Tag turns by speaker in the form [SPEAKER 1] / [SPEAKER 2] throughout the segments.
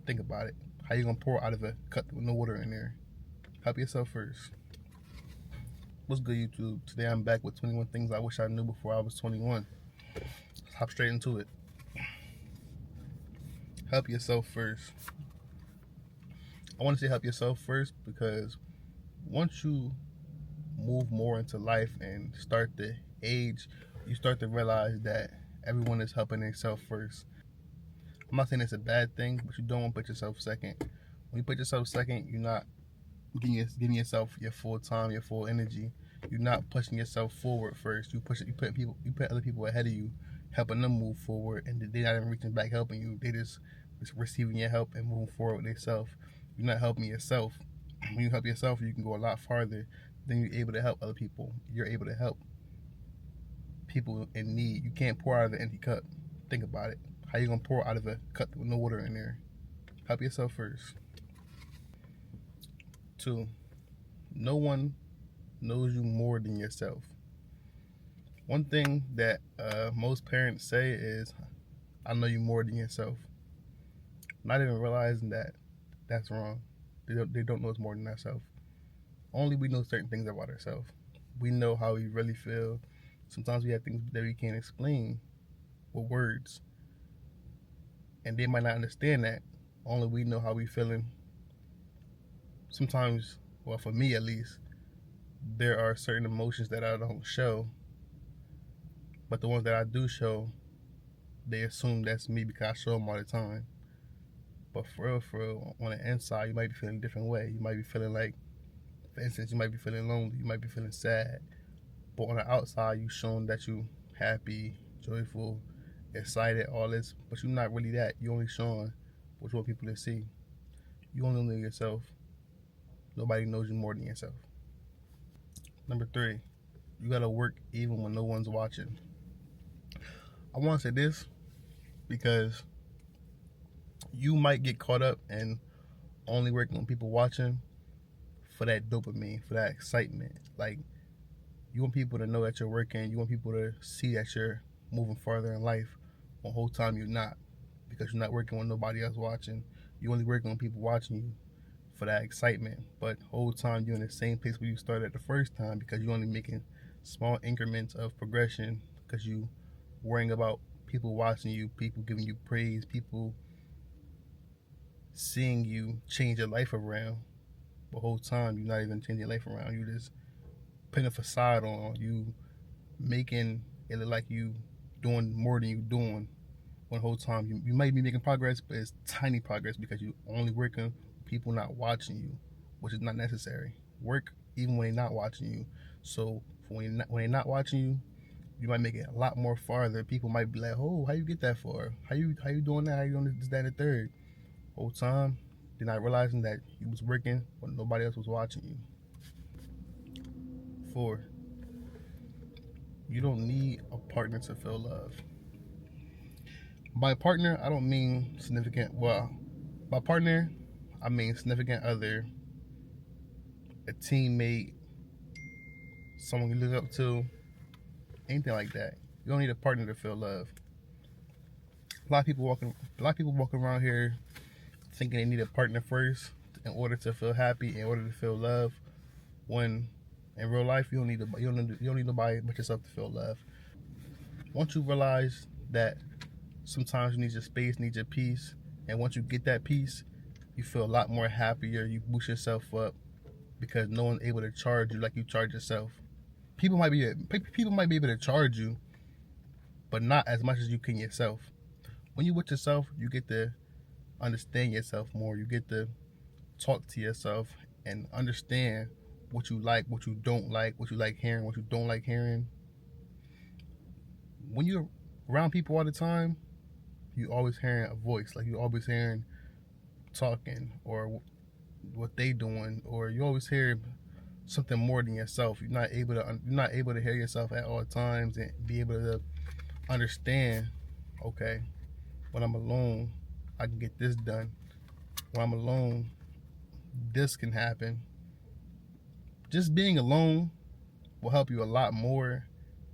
[SPEAKER 1] Think about it. How you gonna pour out of a cup with no water in there? Help yourself first. What's good, YouTube? Today I'm back with 21 things I wish I knew before I was 21. Let's hop straight into it. Help yourself first. I want to say help yourself first because once you move more into life and start to age, you start to realize that everyone is helping themselves first. I'm not saying it's a bad thing, but you don't want to put yourself second. When you put yourself second, you're not giving yourself your full time, your full energy. You're not pushing yourself forward first. You put other people ahead of you, helping them move forward, and they're not even reaching back helping you. They just receiving your help and moving forward with themselves. You're not helping yourself. When you help yourself, you can go a lot farther than you're able to help other people. You're able to help people in need. You can't pour out of an empty cup. Think about it. How you gonna pour out of a cup with no water in there? Help yourself first. 2, no one knows you more than yourself. One thing that most parents say is, I know you more than yourself. Not even realizing that that's wrong. They don't know us more than ourselves. Only we know certain things about ourselves. We know how we really feel. Sometimes we have things that we can't explain with words. And they might not understand that. Only we know how we feeling. Sometimes, well, for me at least, there are certain emotions that I don't show. But the ones that I do show, they assume that's me because I show them all the time. But for real, on the inside, you might be feeling a different way. You might be feeling like, for instance, you might be feeling lonely. You might be feeling sad. But on the outside, you showing that you happy, joyful, excited, all this. But you're not really that. You're only showing what you want people to see. You only know yourself. Nobody knows you more than yourself. Number 3, you gotta work even when no one's watching. I want to say this because you might get caught up in only working when people watching for that dopamine, for that excitement. Like, you want people to know that you're working. You want people to see that you're moving farther in life. The whole time you're not, because you're not working when nobody else watching. You're only working when people watching you for that excitement. But the whole time you're in the same place where you started at the first time because you're only making small increments of progression because you worrying about people watching you, people giving you praise, people seeing you change your life around. The whole time you're not even changing your life around. You just putting a facade on. You making it look like you doing more than you doing. One whole time you might be making progress, but it's tiny progress because you only working with people not watching you, which is not necessary. Work even when they're not watching you. So when they're not watching you, you might make it a lot more farther. People might be like, "Oh, how you get that far? How you doing that? How you doing this, that, and the third?" Whole time, they're not realizing that you was working when nobody else was watching you. 4, you don't need a partner to feel love. By partner, I don't mean significant. Well, by partner, I mean significant other, a teammate, someone you look up to, anything like that. You don't need a partner to feel love. A lot of people walking around here thinking they need a partner first in order to feel happy, in order to feel love. When in real life, you don't need nobody but yourself to feel love. Once you realize that sometimes you need your space, need your peace, and once you get that peace, you feel a lot more happier. You boost yourself up because no one's able to charge you like you charge yourself. People might be able to charge you, but not as much as you can yourself. When you with yourself, you get to understand yourself more. You get to talk to yourself and understand what you like, what you don't like, what you like hearing, what you don't like hearing. When you're around people all the time, you always hearing a voice, like you always hearing talking or what they doing, or you always hear something more than yourself. You're not able to hear yourself at all times and be able to understand, okay, when I'm alone, I can get this done. When I'm alone, this can happen. Just being alone will help you a lot more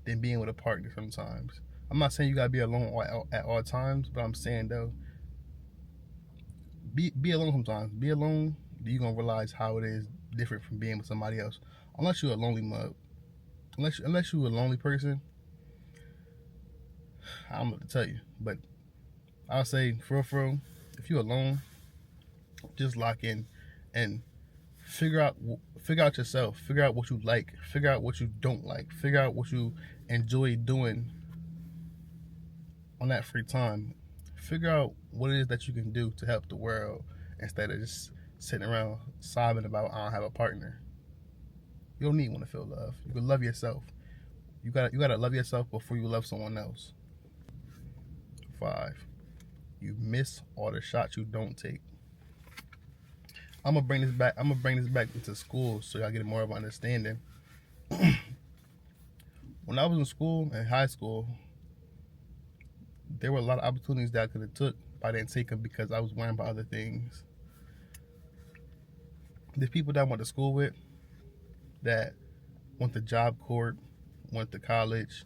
[SPEAKER 1] than being with a partner sometimes. I'm not saying you gotta be alone at all times, but I'm saying though, be alone sometimes. Be alone. You're gonna realize how it is different from being with somebody else. Unless you're a lonely mug. Unless you're a lonely person, I don't know what to tell you. But I'll say for real, if you're alone, just lock in and figure out yourself. Figure out what you like. Figure out what you don't like. Figure out what you enjoy doing on that free time. Figure out what it is that you can do to help the world instead of just sitting around sobbing about I don't have a partner. You don't need one to feel love. You can love yourself. You gotta love yourself before you love someone else. 5. You miss all the shots you don't take. I'm gonna bring this back into school so y'all get more of an understanding. When I was in school, in high school, there were a lot of opportunities that I could have took, but I didn't take them because I was worrying about other things. There's people that I went to school with that went to Job Corps, went to college.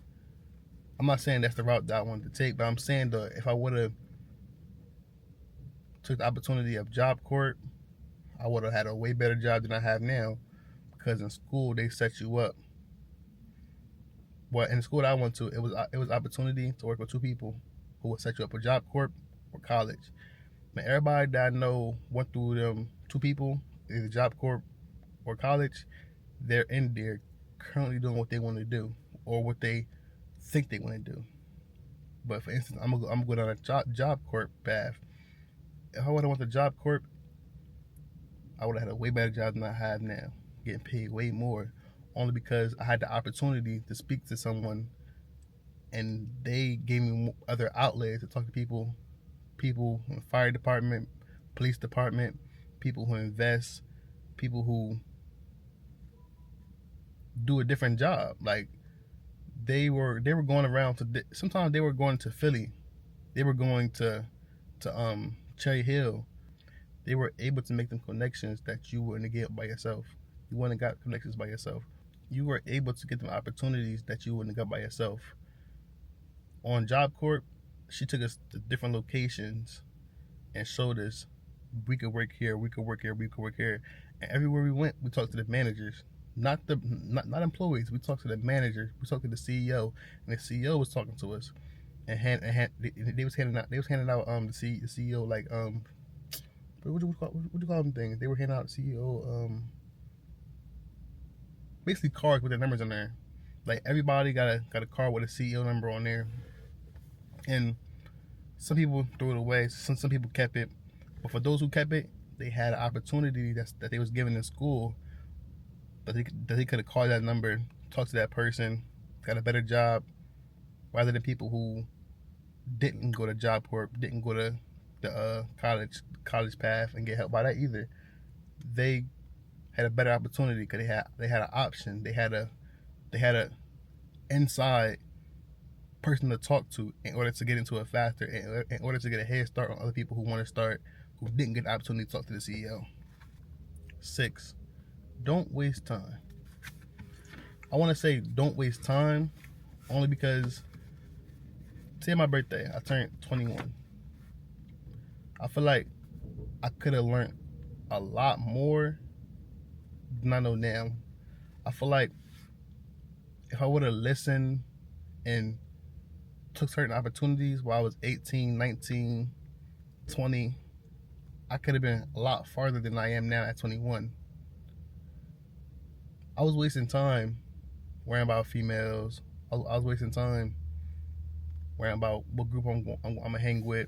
[SPEAKER 1] I'm not saying that's the route that I wanted to take, but I'm saying that if I would have took the opportunity of Job Corps, I would have had a way better job than I have now, because in school they set you up. Well, in the school that I went to, it was opportunity to work with 2 people who would set you up for Job Corps or college. Man, everybody that I know went through them 2 people, either Job Corps or college. They're in there currently doing what they want to do or what they think they want to do. But for instance, I'm gonna go down a Job Corps path. If I would have went to Job Corps, I would have had a way better job than I have now, getting paid way more, only because I had the opportunity to speak to someone, and they gave me other outlets to talk to people in the fire department, police department, people who invest, people who do a different job. Like they were going around to, sometimes they were going to Philly, they were going to Cherry Hill. They were able to make them connections that you wouldn't get by yourself. You wouldn't have got connections by yourself. You were able to get them opportunities that you wouldn't have got by yourself. On Job Corps, she took us to different locations and showed us we could work here, we could work here, we could work here. And everywhere we went, we talked to the managers, not employees. We talked to the manager, we talked to the CEO, and the CEO was talking to us, and they was handing out the CEO like what do you call them things? They were handing out the CEO basically cards with their numbers on there. Like everybody got a card with a CEO number on there, and some people threw it away. Some people kept it, but for those who kept it, they had an opportunity that they was given in school that they could have called that number, talked to that person, got a better job, rather than people who didn't go to Job Corps, didn't go to the college path and get help by that either. They had a better opportunity because they had an option. They had a inside person to talk to in order to get into it faster, in order to get a head start on other people who want to start, who didn't get the opportunity to talk to the CEO. 6, don't waste time. I want to say don't waste time only because today my birthday, I turned 21. I feel like I could have learned a lot more than I know now. I feel like if I would have listened and took certain opportunities while I was 18, 19, 20, I could have been a lot farther than I am now at 21. I was wasting time worrying about females. I was wasting time worrying about what group I'm gonna hang with,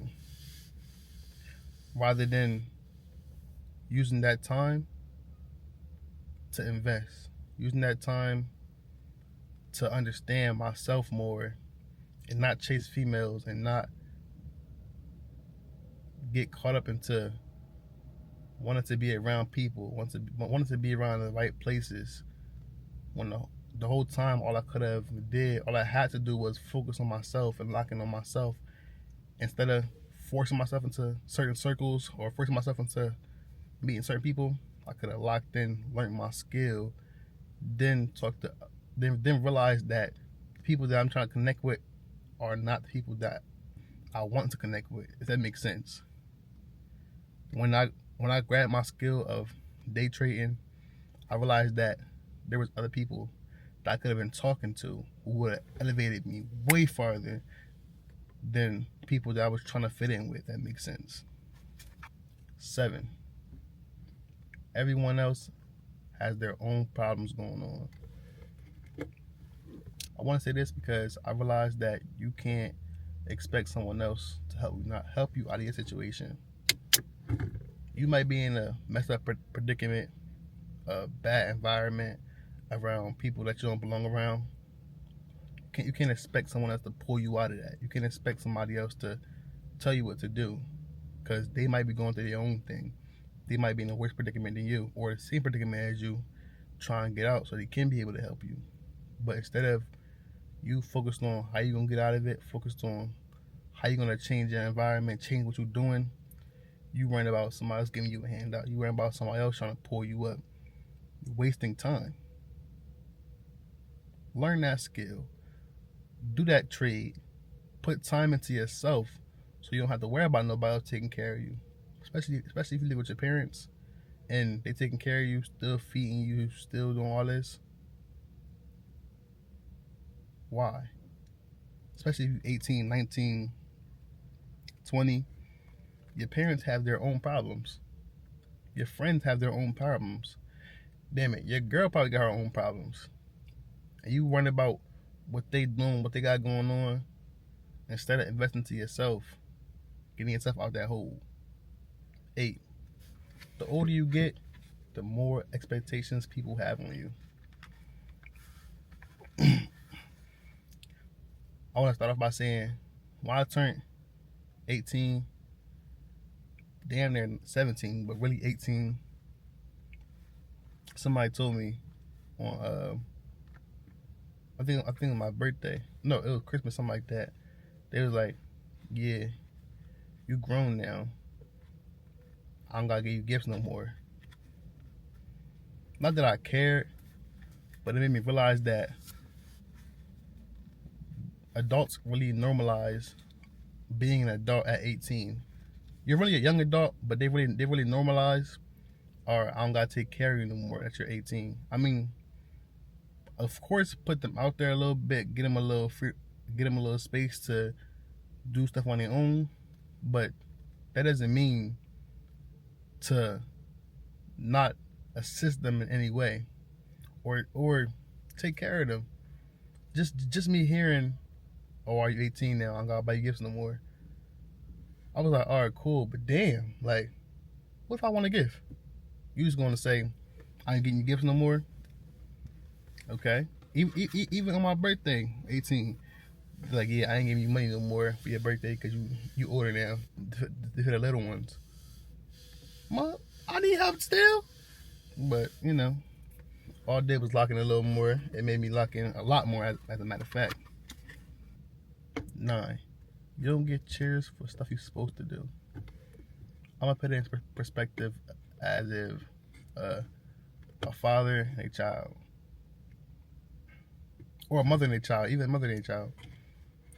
[SPEAKER 1] rather than using that time to invest, using that time to understand myself more, and not chase females, and not get caught up into wanting to be around people, wanting to be around the right places, when the whole time all I had to do was focus on myself and lock in on myself, instead of forcing myself into certain circles or forcing myself into meeting certain people. I could have locked in, learned my skill, then realize that the people that I'm trying to connect with are not the people that I want to connect with, if that makes sense. When I grabbed my skill of day trading, I realized that there was other people that I could have been talking to who would have elevated me way farther than people that I was trying to fit in with. That makes sense. 7. Everyone else has their own problems going on. I want to say this because I realized that you can't expect someone else to help you out of your situation. You might be in a messed up predicament, a bad environment, around people that you don't belong around. You can't expect someone else to pull you out of that. You can't expect somebody else to tell you what to do, because they might be going through their own thing. They might be in a worse predicament than you, or the same predicament as you, trying to get out so they can be able to help you. But instead of you focused on how you're going to get out of it, focused on how you're going to change your environment, change what you're doing, you worrying about somebody else giving you a handout. You worrying about somebody else trying to pull you up. You're wasting time. Learn that skill. Do that trade. Put time into yourself so you don't have to worry about nobody else taking care of you. Especially if you live with your parents and they taking care of you, still feeding you, still doing all this. Why? Especially if you're 18, 19, 20. Your parents have their own problems. Your friends have their own problems. Damn it, your girl probably got her own problems. And you worrying about what they doing, what they got going on, instead of investing to yourself, getting yourself out that hole. 8. The older you get, the more expectations people have on you. I want to start off by saying, when I turned 18, damn near 17, but really 18, somebody told me on I think on my birthday. No, it was Christmas, something like that. They was like, yeah, you grown now. I don't gotta give you gifts no more. Not that I cared, but it made me realize that adults really normalize being an adult at 18. You're really a young adult, but they really normalize, or I don't gotta take care of you no more at you're 18. I mean, of course, put them out there a little bit, get them a little space to do stuff on their own, but that doesn't mean to not assist them in any way or take care of them. Just me hearing, oh, are you 18 now? I don't gotta buy you gifts no more. I was like, all right, cool, but damn, like, what if I want a gift? You just gonna say, I ain't getting you gifts no more? Okay. Even on my birthday, 18, like, yeah, I ain't giving you money no more for your birthday because you older now to the little ones. Mom, I need help still. But, all I did was lock in a little more. It made me lock in a lot more, as a matter of fact. 9. You don't get cheers for stuff you're supposed to do. I'm going to put it in perspective as if a father and a child. Or a mother and a child, even a mother and a child.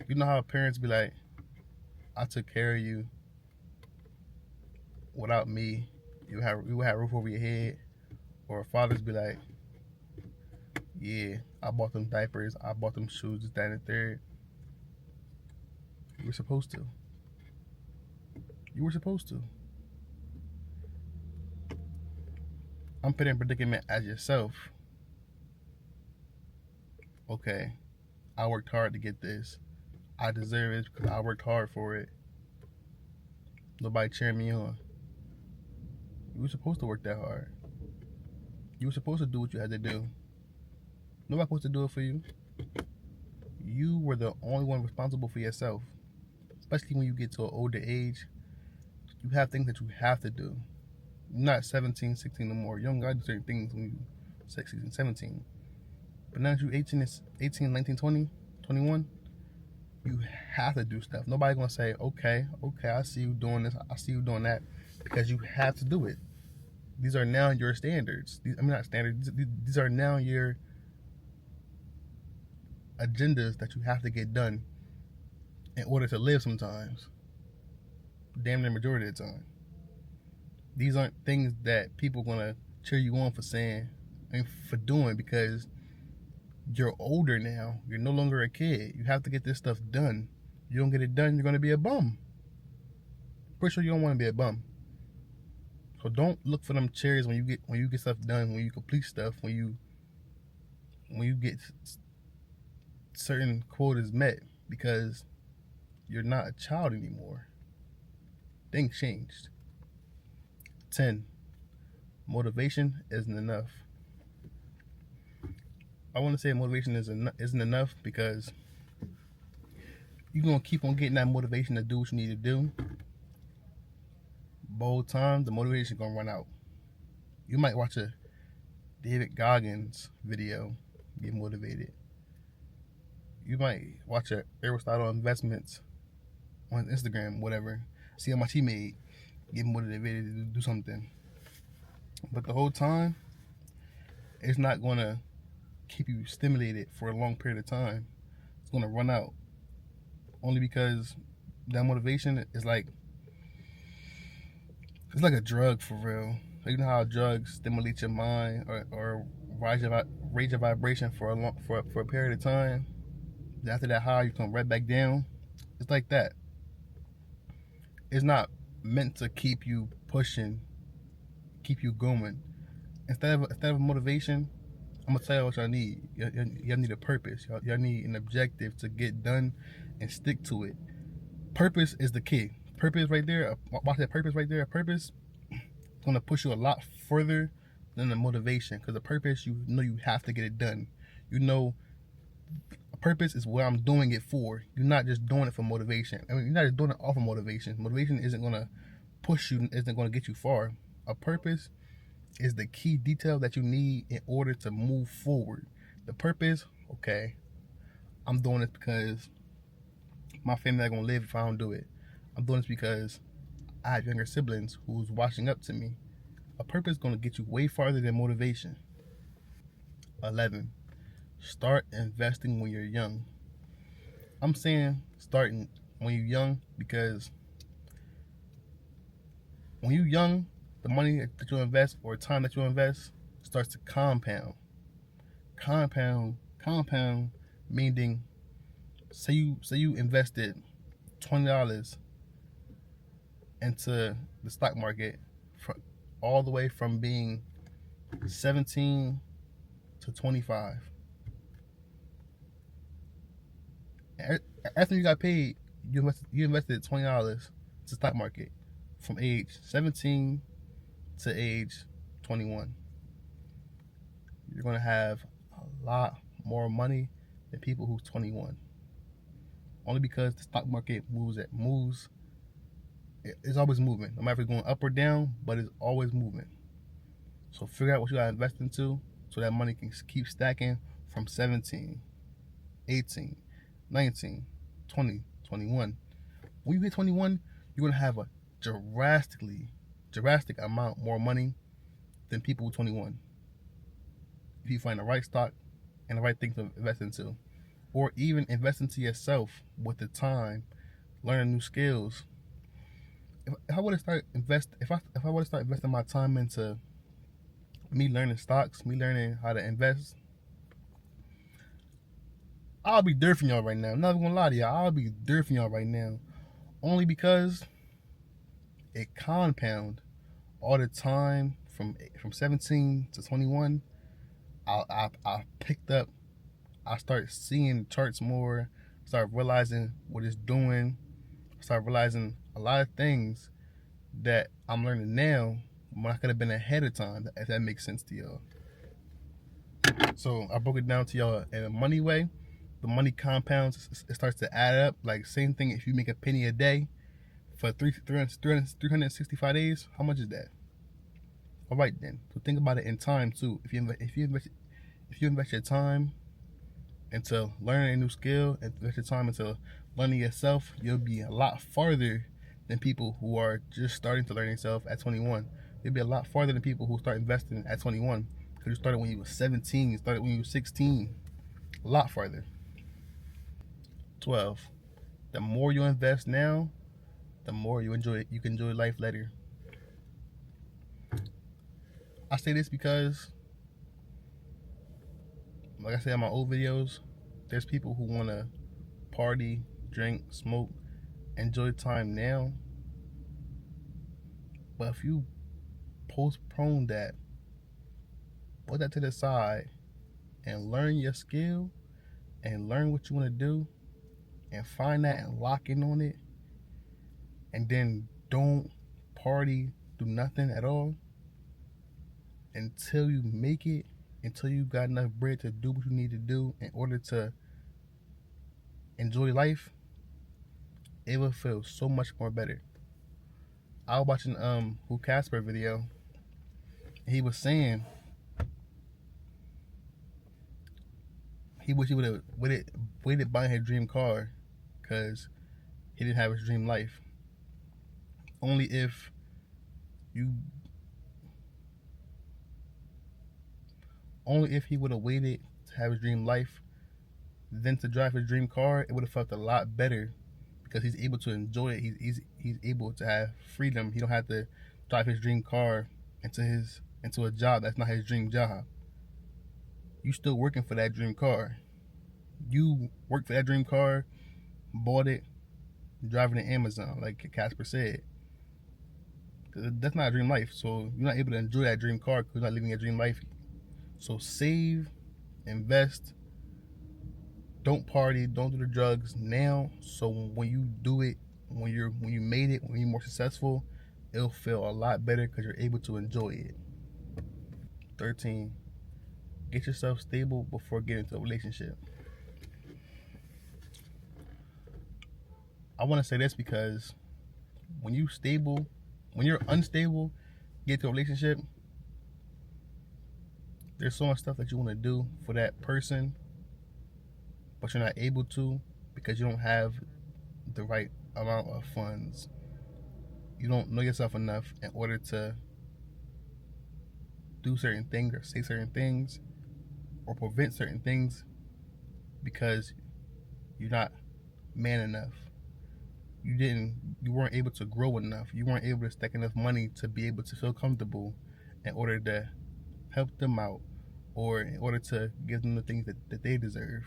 [SPEAKER 1] You know how parents be like, I took care of you. Without me, you would have a roof over your head. Or fathers be like, yeah, I bought them diapers, I bought them shoes, this, that, and the third. You were supposed to. You were supposed to. I'm putting in predicament as yourself. Okay, I worked hard to get this. I deserve it because I worked hard for it. Nobody cheering me on. You were supposed to work that hard. You were supposed to do what you had to do. Nobody supposed to do it for you. You were the only one responsible for yourself. Especially when you get to an older age, you have things that you have to do. You're not 17, 16 no more. You don't gotta do certain things when you're 16, 17. But now that you're 18, 19, 20, 21, you have to do stuff. Nobody's gonna say, okay, I see you doing this, I see you doing that, because you have to do it. These are now your standards. Not standards. These are now your agendas that you have to get done in order to live sometimes. Damn near majority of the time. These aren't things that people are gonna cheer you on for saying and for doing, because you're older now. You're no longer a kid. You have to get this stuff done. You don't get it done, you're gonna be a bum. Pretty sure you don't want to be a bum. So don't look for them cherries when you get stuff done, when you complete stuff, when you get certain quotas met, because you're not a child anymore. Things changed. 10. Motivation isn't enough. I want to say motivation isn't enough because you're going to keep on getting that motivation to do what you need to do. Both times, the motivation is going to run out. You might watch a David Goggins video, get motivated. You might watch a Aristotle Investments on Instagram, whatever, see how much he made, get motivated to do something. But the whole time, it's not going to keep you stimulated for a long period of time. It's going to run out. Only because that motivation is like, it's like a drug for real. You know how drugs stimulate your mind or raise your vibration for a period of time. After that high, you come right back down. It's like that. It's not meant to keep you pushing, keep you going. Instead of motivation, I'm gonna tell you what y'all need. Y'all need a purpose. Y'all need an objective to get done and stick to it. Purpose is the key. Purpose right there. Watch that purpose right there. Purpose is gonna push you a lot further than the motivation, because the purpose, you know you have to get it done. You know, a purpose is what I'm doing it for. You're not just doing it for motivation. I mean, you're not just doing it off of motivation. Motivation isn't gonna push you. Isn't gonna get you far. A purpose is the key detail that you need in order to move forward. The purpose, okay, I'm doing this because my family not gonna live if I don't do it. I'm doing this because I have younger siblings who's watching up to me. A purpose is gonna get you way farther than motivation. 11. Start investing when you're young. I'm saying starting when you're young because when you're young, the money that you invest or time that you invest starts to compound. Compound meaning, say you invested $20 into the stock market, all the way from being 17 to 25. After you got paid, you invested $20 to stock market from age 17 to age 21. You're gonna have a lot more money than people who's 21. Only because the stock market moves. It's always moving. No matter if it's going up or down, but it's always moving. So figure out what you gotta invest into so that money can keep stacking from 17, 18, 19, 20, 21. When you hit 21, you're gonna have a drastic amount more money than people with 21. If you find the right stock and the right thing to invest into, or even invest into yourself with the time, learning new skills. If I would have started investing my time into me learning stocks, me learning how to invest, I'll be durfing y'all right now. I'm not even gonna lie to y'all. I'll be durfing y'all right now, only because it compound all the time from 17 to 21. I picked up. I start seeing charts more. Start realizing what it's doing. Start realizing a lot of things that I'm learning now when I could have been ahead of time, if that makes sense to y'all. So I broke it down to y'all in a money way. The money compounds. It starts to add up. Like, same thing, if you make a penny a day for 365 days, how much is that? All right then. So think about it in time too. If you invest your time into learning a new skill, and invest your time into learning yourself, you'll be a lot farther than people who are just starting to learn themselves at 21. You'll be a lot farther than people who start investing at 21, because you started when you were 17, you started when you were 16. A lot farther. 12. The more you invest now, the more you can enjoy life later. I say this because, like I said in my old videos, there's people who want to party, drink, smoke, enjoy time now. But if you postpone that, put that to the side, and learn your skill, and learn what you want to do, and find that and lock in on it, and then don't party, do nothing at all until you make it, until you got enough bread to do what you need to do in order to enjoy life, it will feel so much more better. I was watching Who Casper video. He was saying he wish he would have waited buying his dream car because he didn't have his dream life. Only if he would have waited to have his dream life, then to drive his dream car, it would have felt a lot better because he's able to enjoy it. He's able to have freedom. He don't have to drive his dream car into a job that's not his dream job. You still working for that dream car. You worked for that dream car, bought it, driving to Amazon, like Casper said. That's not a dream life. So you're not able to enjoy that dream car because you're not living a dream life. So save, invest, don't party, don't do the drugs now. So when you do it, when you made it, when you're more successful, it'll feel a lot better because you're able to enjoy it. 13, get yourself stable before getting into a relationship. I want to say this because when you're unstable, get into a relationship, there's so much stuff that you want to do for that person, but you're not able to because you don't have the right amount of funds. You don't know yourself enough in order to do certain things or say certain things or prevent certain things because you're not man enough. You weren't able to grow enough. You weren't able to stack enough money to be able to feel comfortable in order to help them out or in order to give them the things that they deserve.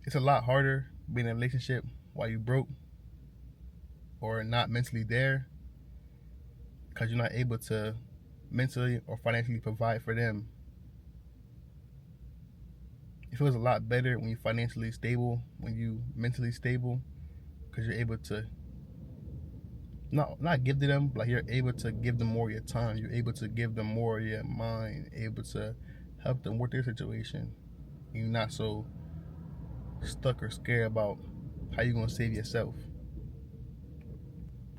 [SPEAKER 1] It's a lot harder being in a relationship while you broke or not mentally there because you're not able to mentally or financially provide for them. It feels a lot better when you're financially stable, when you're mentally stable, because you're able to not give to them, but like you're able to give them more of your time. You're able to give them more of your mind, able to help them with their situation. You're not so stuck or scared about how you're going to save yourself.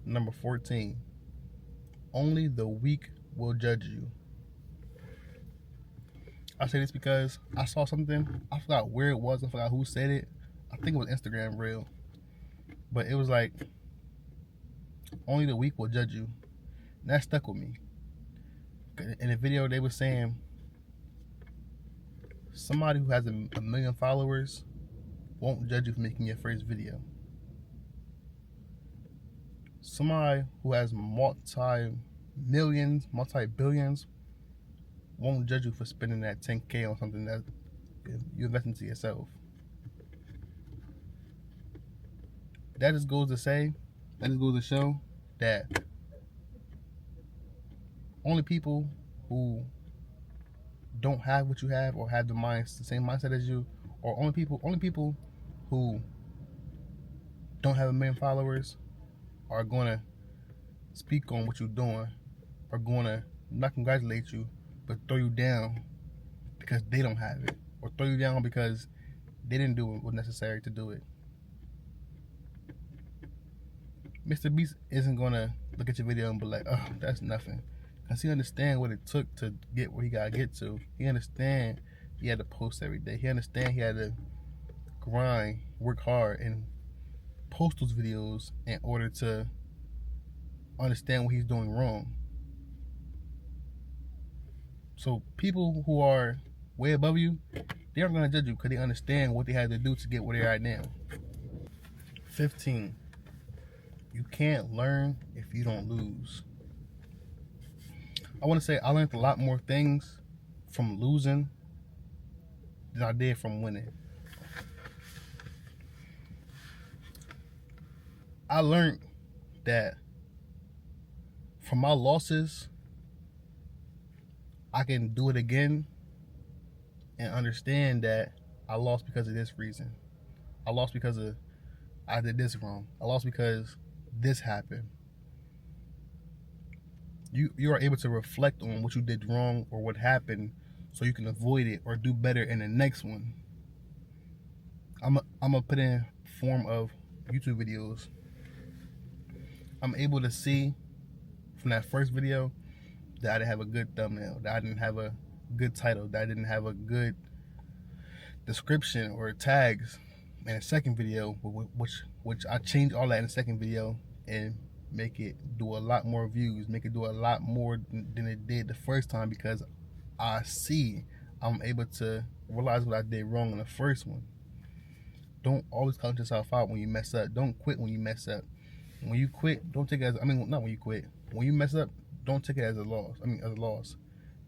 [SPEAKER 1] Number 14, only the weak will judge you. I say this because I saw something, I forgot where it was, I forgot who said it. I think it was Instagram Reel. But it was like, only the weak will judge you. And that stuck with me. In the video, they were saying somebody who has a million followers won't judge you for making your first video. Somebody who has multi-millions, multi-billions won't judge you for spending that 10K on something that you invest into yourself. That just goes to show that only people who don't have what you have or have the same mindset as you, or only people who don't have a million followers are gonna speak on what you're doing, are gonna not congratulate you, but throw you down because they don't have it, or throw you down because they didn't do what was necessary to do it. Mr. Beast isn't gonna look at your video and be like, oh, that's nothing. Because he understands what it took to get where he gotta get to. He understands he had to post every day. He understands he had to grind, work hard, and post those videos in order to understand what he's doing wrong. So people who are way above you, they aren't going to judge you because they understand what they had to do to get where they are now. 15, you can't learn if you don't lose. I want to say I learned a lot more things from losing than I did from winning. I learned that from my losses, I can do it again and understand that I lost because of this reason. I lost because of I did this wrong. I lost because this happened. You are able to reflect on what you did wrong or what happened so you can avoid it or do better in the next one. I'm gonna put in form of YouTube videos. I'm able to see from that first video that I didn't have a good thumbnail, that I didn't have a good title, that I didn't have a good description or tags in a second video, which I changed all that in the second video and make it do a lot more views, make it do a lot more than it did the first time, because I see I'm able to realize what I did wrong in the first one. Don't always count yourself out when you mess up. Don't quit when you mess up. When you quit, don't take it as, not when you quit. When you mess up, don't take it as a loss. As a loss.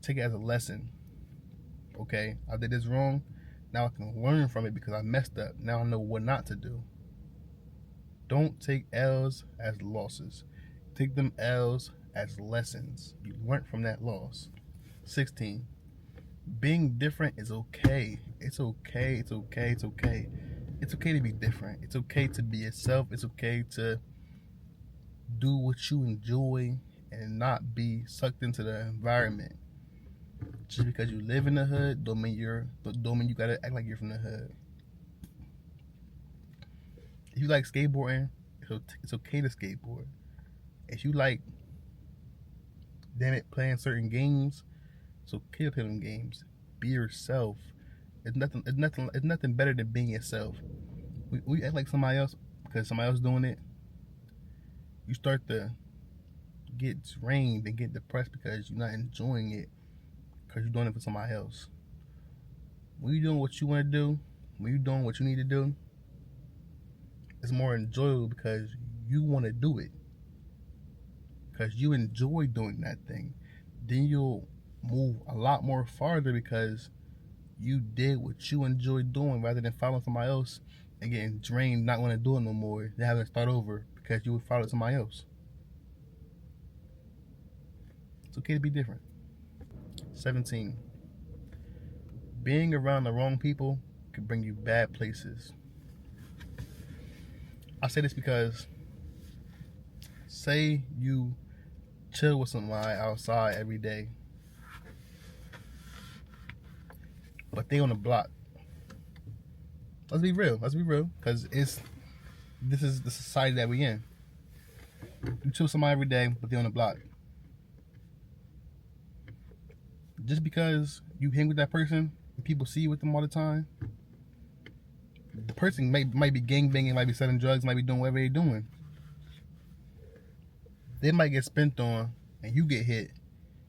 [SPEAKER 1] Take it as a lesson. Okay, I did this wrong. Now I can learn from it because I messed up. Now I know what not to do. Don't take L's as losses. Take them L's as lessons. You learned from that loss. 16. Being different is okay. It's okay. It's okay. It's okay. It's okay to be different. It's okay to be yourself. It's okay to do what you enjoy and not be sucked into the environment. Just because you live in the hood don't mean you gotta act like you're from the hood. If you like skateboarding, it's okay to skateboard. If you like, playing certain games, it's okay to play them games. Be yourself. It's nothing better than being yourself. When you act like somebody else because somebody else doing it, you start to get drained and get depressed because you're not enjoying it, because you're doing it for somebody else. When you're doing what you want to do, when you're doing what you need to do, it's more enjoyable because you want to do it, because you enjoy doing that thing. Then you'll move a lot more farther because you did what you enjoy doing, rather than following somebody else and getting drained, not want to do it no more, then having to start over because you would follow somebody else. It's okay to be different. 17. Being around the wrong people can bring you bad places. I say this because, say you chill with somebody outside every day, but they on the block. Let's be real, because this is the society that we in. You chill with somebody every day, but they on the block. Just because you hang with that person and people see you with them all the time, the person might be gangbanging, might be selling drugs, might be doing whatever they're doing. They might get spent on, and you get hit,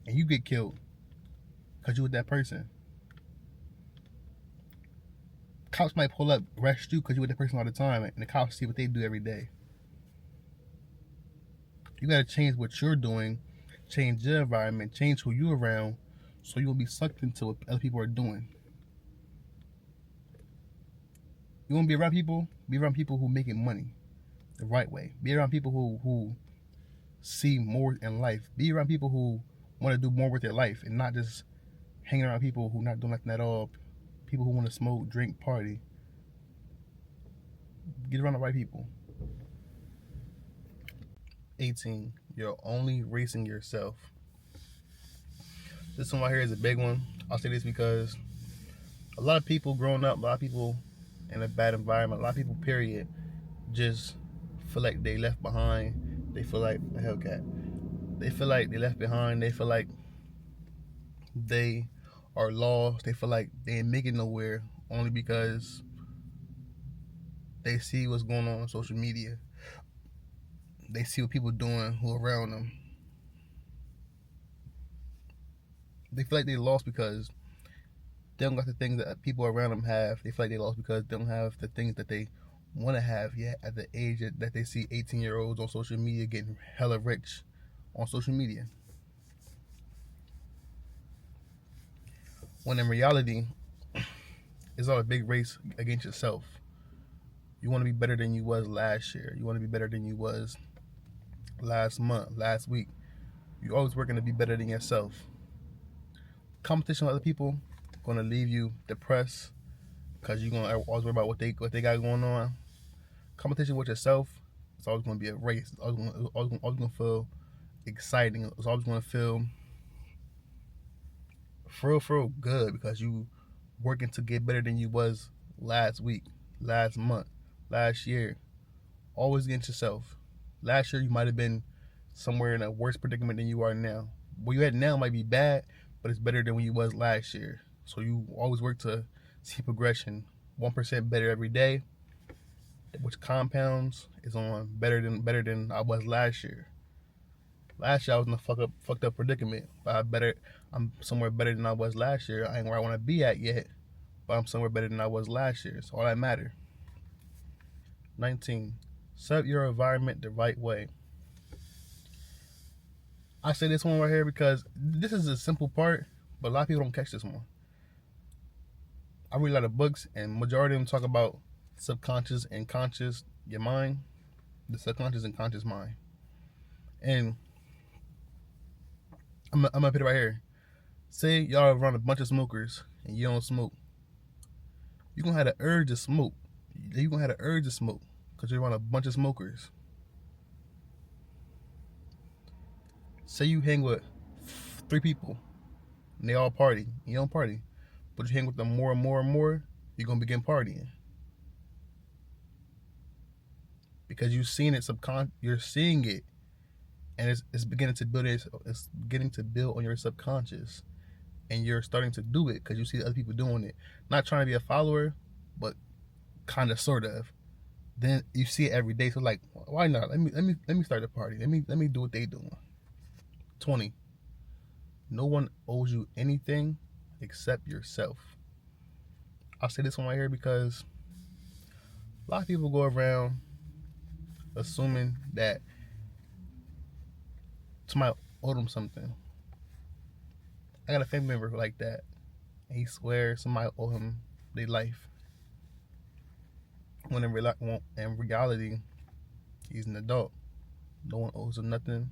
[SPEAKER 1] and you get killed because you with that person. Cops might pull up, arrest you because you with that person all the time, and the cops see what they do every day. You gotta change what you're doing, change your environment, change who you're around, so you won't be sucked into what other people are doing. You want to be around people who making money the right way. Be around people who see more in life. Be around people who want to do more with their life, and not just hanging around people who not doing nothing at all. People who want to smoke, drink, party. Get around the right people. 18. You're only racing yourself. This one right here is a big one. I'll say this because a lot of people growing up, a lot of people in a bad environment, a lot of people, period, just feel like they left behind. They feel like the Hellcat. They feel like they left behind. They feel like they are lost. They feel like they ain't making nowhere, only because they see what's going on social media. They see what people doing who are around them. They feel like they lost because they don't got the things that people around them have. They feel like they lost because they don't have the things that they want to have yet at the age that they see 18-year-olds on social media getting hella rich on social media. When in reality, it's all a big race against yourself. You want to be better than you was last year. You want to be better than you was last month, last week. You're always working to be better than yourself. Competition with other people gonna leave you depressed because you're gonna always worry about what they got going on. Competition with yourself, it's always gonna be a race. It's always gonna feel exciting. It's always gonna feel good because you working to get better than you was last week, last month, last year. Always against yourself. Last year you might have been somewhere in a worse predicament than you are now. What you had now might be bad, but it's better than when you was last year. So you always work to see progression. 1% better every day, which compounds is on better than I was last year. Last year I was in a fucked up predicament, but I'm somewhere better than I was last year. I ain't where I want to be at yet, but I'm somewhere better than I was last year. So all that matter. 19. Set up your environment the right way. I say this one right here because this is a simple part, but a lot of people don't catch this one. I read a lot of books, and majority of them talk about subconscious and conscious, your mind, the subconscious and conscious mind. And I'm gonna put it right here. Say y'all around a bunch of smokers and you don't smoke. You're gonna have the urge to smoke. You're gonna have the urge to smoke because you're around a bunch of smokers. Say you hang with 3 people and they all party. You don't party, but you hang with them more and more and more, you're gonna begin partying because you've seen it you're seeing it, and it's beginning to build it's beginning to build on your subconscious, and you're starting to do it because you see other people doing it. Not trying to be a follower, but kind of sort of. Then you see it every day, so like, why not? Let me start a party. Let me do what they doing. 20. No one owes you anything except yourself. I'll say this one right here because a lot of people go around assuming that somebody owed them something. I got a family member like that, and he swears somebody owe him their life. When in reality, he's an adult. No one owes him nothing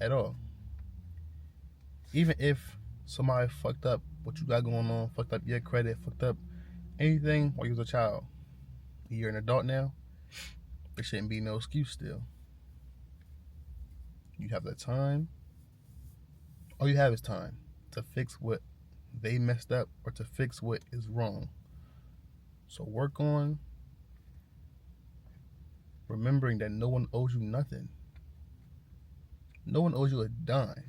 [SPEAKER 1] at all. Even if somebody fucked up what you got going on, fucked up your credit, fucked up anything while you was a child, you're an adult now, there shouldn't be no excuse still. You have the time. All you have is time to fix what they messed up or to fix what is wrong. So work on remembering that no one owes you nothing. No one owes you a dime.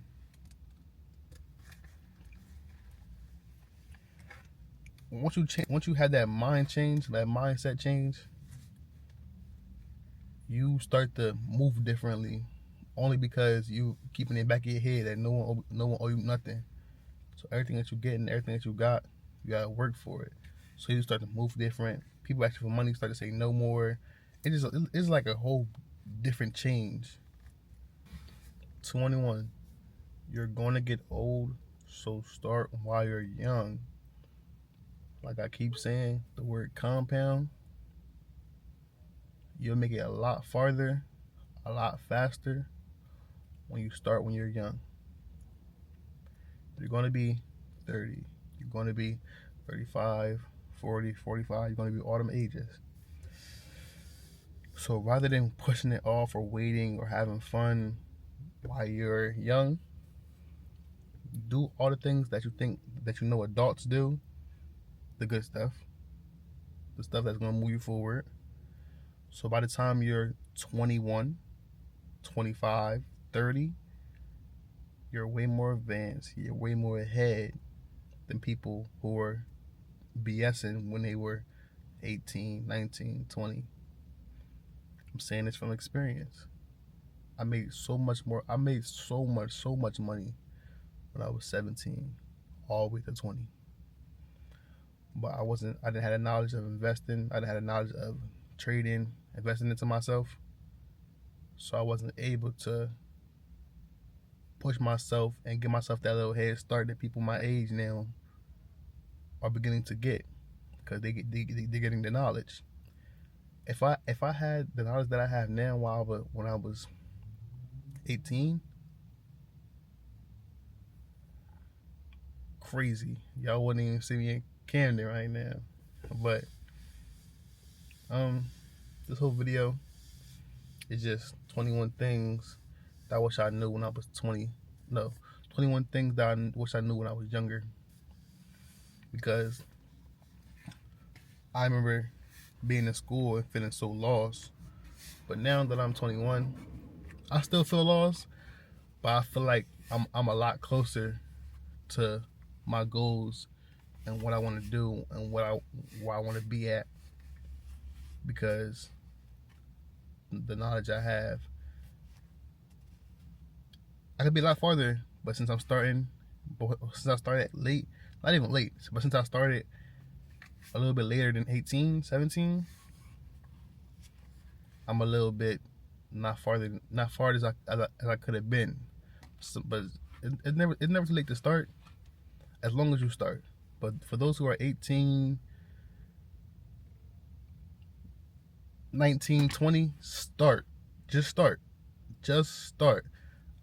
[SPEAKER 1] Once you have that mind change, that mindset change, you start to move differently, only because you keep in the back of your head that no one owe you nothing. So everything that you get and everything that you gotta work for it. So you start to move different. People ask you for money, start to say no more. It's like a whole different change. 21. You're gonna get old, so start while you're young. Like I keep saying, the word compound, you'll make it a lot farther, a lot faster when you start when you're young. You're going to be 30. You're going to be 35, 40, 45. You're going to be autumn ages. So rather than pushing it off or waiting or having fun while you're young, do all the things that you think that you know adults do, the good stuff, the stuff that's going to move you forward. So by the time you're 21, 25, 30, you're way more advanced. You're way more ahead than people who were BSing when they were 18, 19, 20. I'm saying this from experience. I made so much money when I was 17, all the way to 20. But I didn't have the knowledge of investing. I didn't have the knowledge of trading, investing into myself. So I wasn't able to push myself and give myself that little head start that people my age now are beginning to get, because they're getting the knowledge. If I had the knowledge that I have now when I was 18, crazy. Y'all wouldn't even see me in Camden right now. But this whole video is just 21 things that I wish I knew when I was 20. No, 21 things that I wish I knew when I was younger. Because I remember being in school and feeling so lost. But now that I'm 21, I still feel lost, but I feel like I'm a lot closer to my goals and what I want to do and where I want to be at, because the knowledge I have, I could be a lot farther. But since I started late, not even late, but since I started a little bit later than 18, 17, I'm a little bit not far as I could have been. So, but it's never too late to start, as long as you start. But for those who are 18, 19, 20, start. Just start.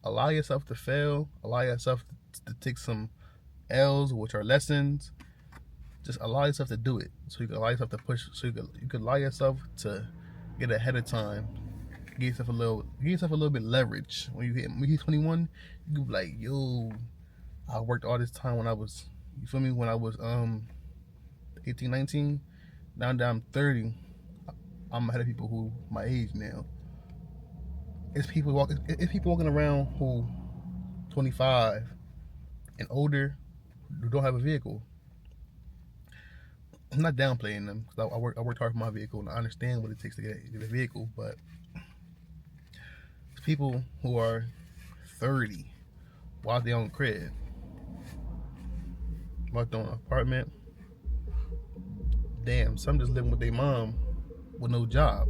[SPEAKER 1] Allow yourself to fail. Allow yourself to take some L's, which are lessons. Just allow yourself to do it, so you can allow yourself to push. So you can allow yourself to get ahead of time. Get yourself a little bit leverage. When you hit 21, you can be like, yo, I worked all this time when I was, you feel me, when I was 18, 19. Now that I'm 30, I'm ahead of people who my age now. It's people walking around who 25 and older who don't have a vehicle. I'm not downplaying them, because I worked hard for my vehicle and I understand what it takes to get a vehicle, but it's people who are 30 while they own crib, while they own an apartment. Damn, some just living with their mom with no job.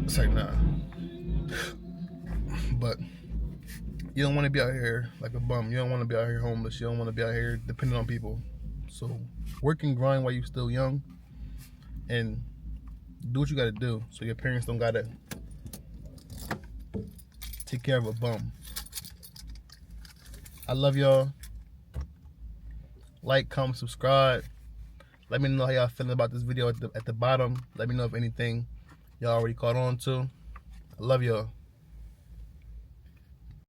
[SPEAKER 1] It's like, nah. But you don't want to be out here like a bum. You don't want to be out here homeless. You don't want to be out here depending on people. So work and grind while you're still young, and do what you gotta do, so your parents don't gotta take care of a bum. I love y'all. Like, comment, subscribe. Let me know how y'all feeling about this video at the bottom. Let me know if anything y'all already caught on to. I love y'all.